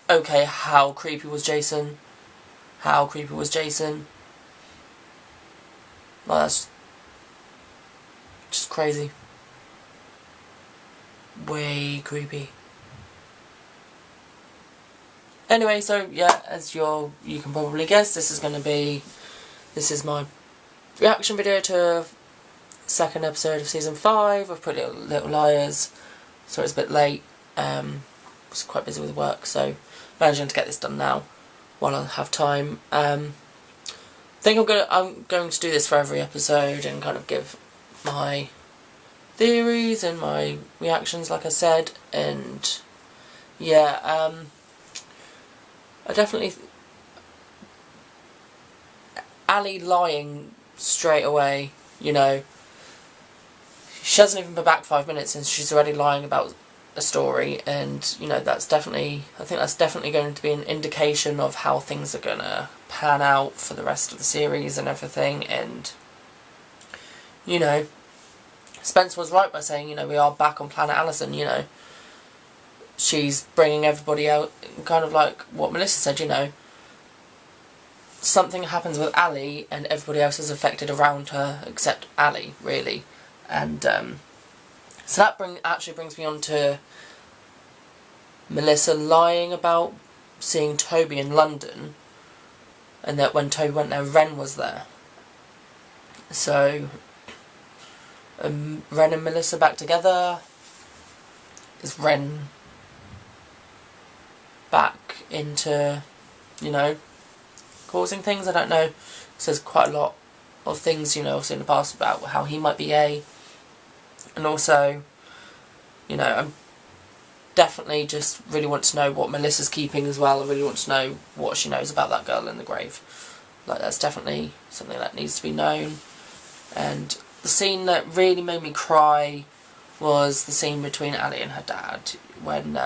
okay, how creepy was Jason? How creepy was Jason? Well, that's just crazy. Way creepy. Anyway, so yeah, as you can probably guess, this is my reaction video to second episode of season 5 of Pretty Little Liars. So it's a bit late. Was quite busy with work, so managing to get this done now while I have time. I think I'm going to do this for every episode and kind of give my theories and my reactions, like I said. And yeah, I definitely Ali lying straight away. You know, she hasn't even been back 5 minutes and she's already lying about a story, and you know, I think that's definitely going to be an indication of how things are gonna pan out for the rest of the series and everything. And you know, Spence was right by saying, you know, we are back on Planet Allison. You know, she's bringing everybody out, kind of like what Melissa said. You know, something happens with Ali and everybody else is affected around her except Ali, really. And so that actually brings me on to Melissa lying about seeing Toby in London, and that when Toby went there, Ren was there. So, Ren and Melissa back together? Is Ren back into, you know, causing things? I don't know. So there's quite a lot of things, you know, obviously in the past about how he might be gay. And also, you know, I'm definitely just really want to know what Melissa's keeping as well. I really want to know what she knows about that girl in the grave. Like, that's definitely something that needs to be known. And the scene that really made me cry was the scene between Ali and her dad when,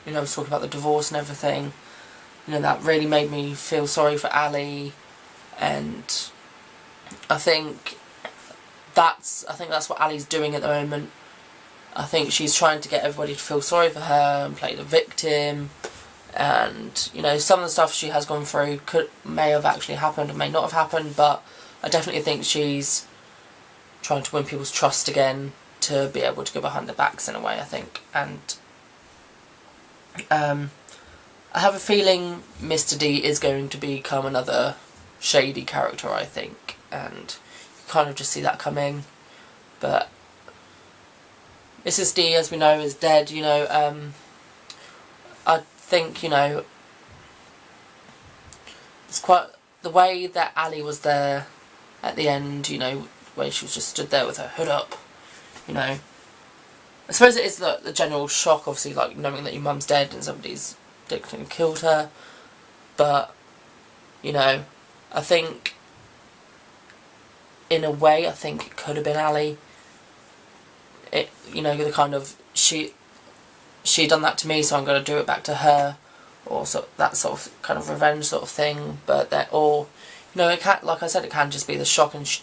you know, I was talking about the divorce and everything. You know, that really made me feel sorry for Ali, and I think that's what Ali's doing at the moment. I think she's trying to get everybody to feel sorry for her and play the victim. And, you know, some of the stuff she has gone through may have actually happened or may not have happened, but I definitely think she's trying to win people's trust again to be able to go behind their backs in a way, I think. And I have a feeling Mr. D is going to become another shady character, I think, and you kind of just see that coming. But Mrs. D, as we know, is dead. You know, I think, you know, it's quite the way that Ali was there at the end, you know, where she was just stood there with her hood up, you know. I suppose it is the general shock, obviously, like knowing that your mum's dead and somebody's killed her. But, you know, I think, in a way, I think it could have been Ali. It, you know, the kind of, she done that to me, so I'm going to do it back to her, or so, that sort of kind of revenge sort of thing. But that, or, you know, it can, like I said, it can just be the shock, and she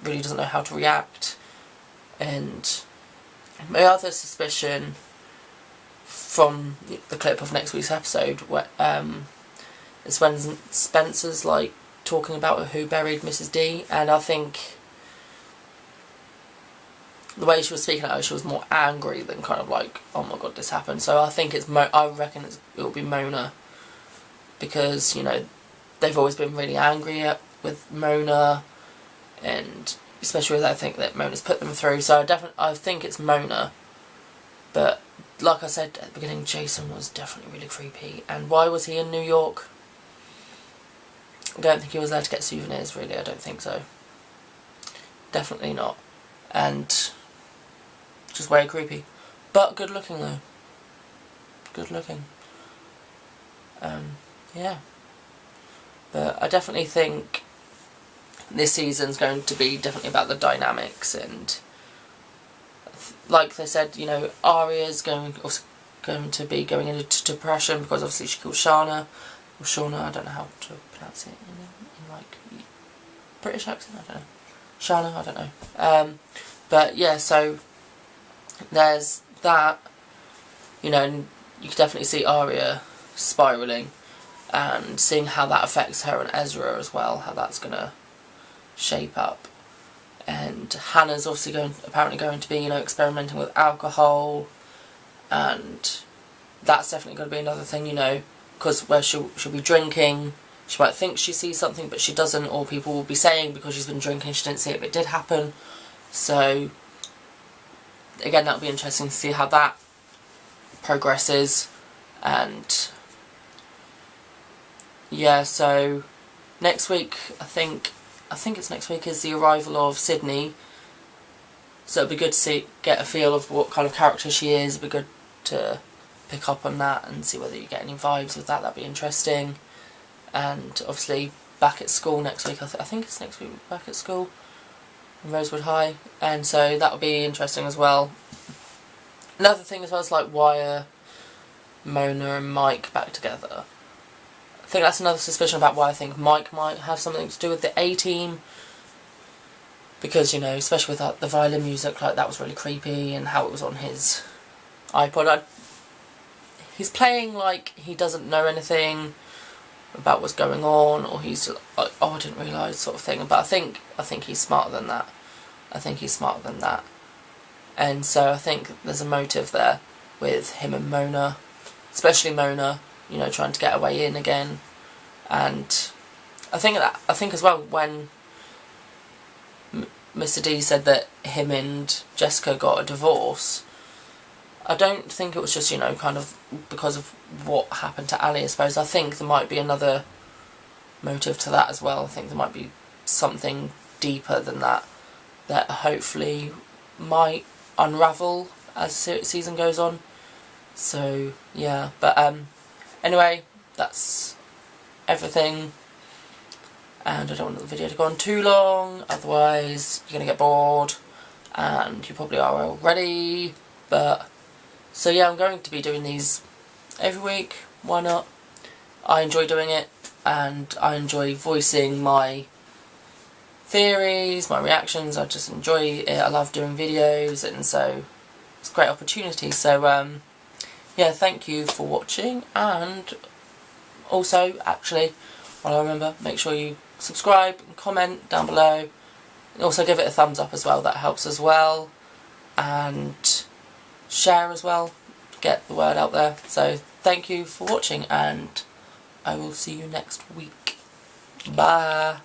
really doesn't know how to react. And my other suspicion from the clip of next week's episode, is when Spencer's like talking about who buried Mrs. D, and I think the way she was speaking about it, she was more angry than kind of like, oh my god, this happened. So I think I reckon it'll be Mona, because, you know, they've always been really angry with Mona, and especially with, I think that Mona's put them through. So I think it's Mona. But like I said at the beginning, Jason was definitely really creepy. And why was he in New York? I don't think he was there to get souvenirs, really. I don't think so. Definitely not. And just way creepy. But good looking, though. Good looking. Yeah. But I definitely think this season's going to be definitely about the dynamics, and like they said, you know, Arya's also going to be going into depression because obviously she killed Shana. Or Shauna, I don't know how to pronounce it in like British accent, I don't know. Shana, I don't know. But yeah, so there's that, you know, and you can definitely see Arya spiralling, and seeing how that affects her and Ezra as well, how that's going to shape up. And Hannah's obviously apparently going to be, you know, experimenting with alcohol, and that's definitely going to be another thing, you know, because where she'll be drinking, she might think she sees something but she doesn't, or people will be saying because she's been drinking she didn't see it but it did happen. So again, that'll be interesting to see how that progresses. And yeah, so next week, I think it's next week, is the arrival of Sydney. So it'll be good to get a feel of what kind of character she is. It'll be good to pick up on that and see whether you get any vibes with that. That'd be interesting. And obviously back at school next week. I think it's next week, back at school in Rosewood High, and so that'll be interesting as well. Another thing as well is like, why are Mona and Mike back together? I think that's another suspicion about why I think Mike might have something to do with the A-Team, because, you know, especially with the violin music, like, that was really creepy, and how it was on his iPod. He's playing like he doesn't know anything about what's going on, or he's like, oh, I didn't realise, sort of thing. But I think he's smarter than that. I think he's smarter than that. And so I think there's a motive there with him and Mona, especially Mona, you know, trying to get her way in again. And I think as well, when Mr. D said that him and Jessica got a divorce, I don't think it was just, you know, kind of because of what happened to Ali, I suppose. I think there might be another motive to that as well. I think there might be something deeper than that, that hopefully might unravel as the season goes on. So, yeah. But, anyway, that's everything. And I don't want the video to go on too long, otherwise you're going to get bored. And you probably are already. But, so yeah, I'm going to be doing these every week. Why not? I enjoy doing it, and I enjoy voicing my theories, my reactions. I just enjoy it. I love doing videos, and so it's a great opportunity. So yeah, thank you for watching. And also, actually, while I remember, make sure you subscribe and comment down below. Also give it a thumbs up as well, that helps as well. And share as well, get the word out there. So thank you for watching, and I will see you next week. Bye.